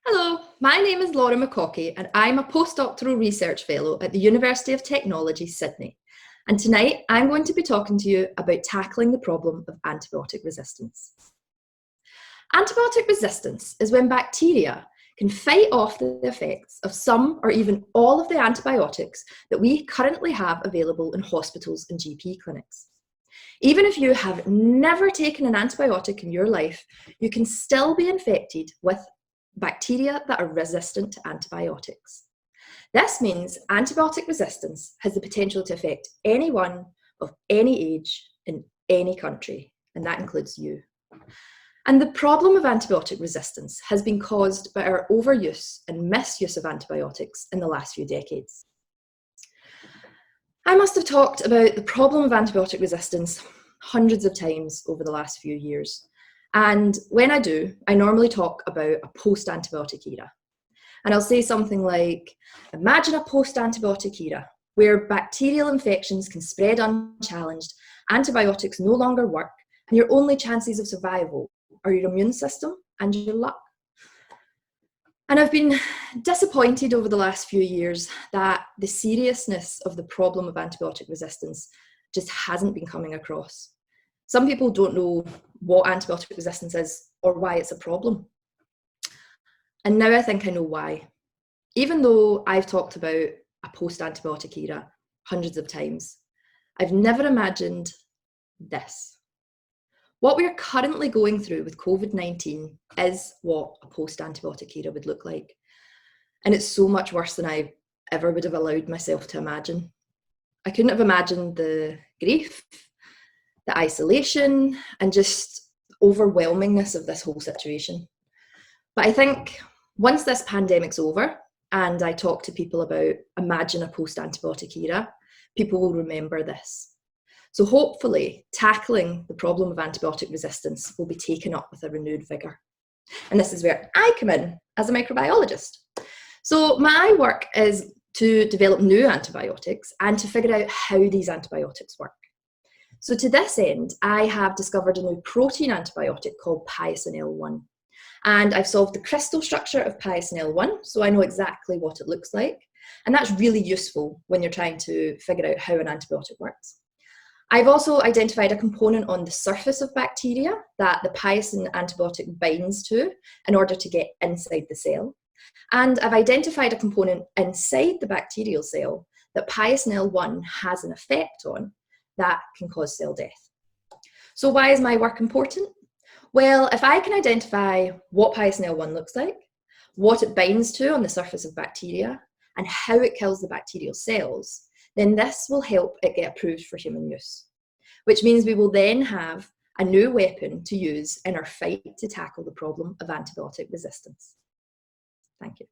Hello, my name is Laura McCaughey and I'm a postdoctoral research fellow at the University of Technology, Sydney. And tonight I'm going to be talking to you about tackling the problem of antibiotic resistance. Antibiotic resistance is when bacteria can fight off the effects of some or even all of the antibiotics that we currently have available in hospitals and GP clinics. Even if you have never taken an antibiotic in your life, you can still be infected with bacteria that are resistant to antibiotics. This means antibiotic resistance has the potential to affect anyone of any age in any country, and that includes you. And the problem of antibiotic resistance has been caused by our overuse and misuse of antibiotics in the last few decades. I must have talked about the problem of antibiotic resistance hundreds of times over the last few years. And when I do, I normally talk about a post-antibiotic era. And I'll say something like, imagine a post-antibiotic era where bacterial infections can spread unchallenged, antibiotics no longer work, and your only chances of survival are your immune system and your luck. And I've been disappointed over the last few years that the seriousness of the problem of antibiotic resistance just hasn't been coming across. Some people don't know what antibiotic resistance is or why it's a problem. And now I think I know why. Even though I've talked about a post-antibiotic era hundreds of times, I've never imagined this. What we're currently going through with COVID-19 is what a post-antibiotic era would look like. And it's so much worse than I ever would have allowed myself to imagine. I couldn't have imagined the grief, the isolation, and just overwhelmingness of this whole situation. But I think once this pandemic's over and I talk to people about imagine a post-antibiotic era, people will remember this. So hopefully tackling the problem of antibiotic resistance will be taken up with a renewed vigour. And this is where I come in as a microbiologist. So my work is to develop new antibiotics and to figure out how these antibiotics work. So to this end, I have discovered a new protein antibiotic called L1. And I've solved the crystal structure of L1, so I know exactly what it looks like. And that's really useful when you're trying to figure out how an antibiotic works. I've also identified a component on the surface of bacteria that the piacin antibiotic binds to in order to get inside the cell. And I've identified a component inside the bacterial cell that L1 has an effect on that can cause cell death. So why is my work important? Well, if I can identify what L1 looks like, what it binds to on the surface of bacteria, and how it kills the bacterial cells, then this will help it get approved for human use, which means we will then have a new weapon to use in our fight to tackle the problem of antibiotic resistance. Thank you.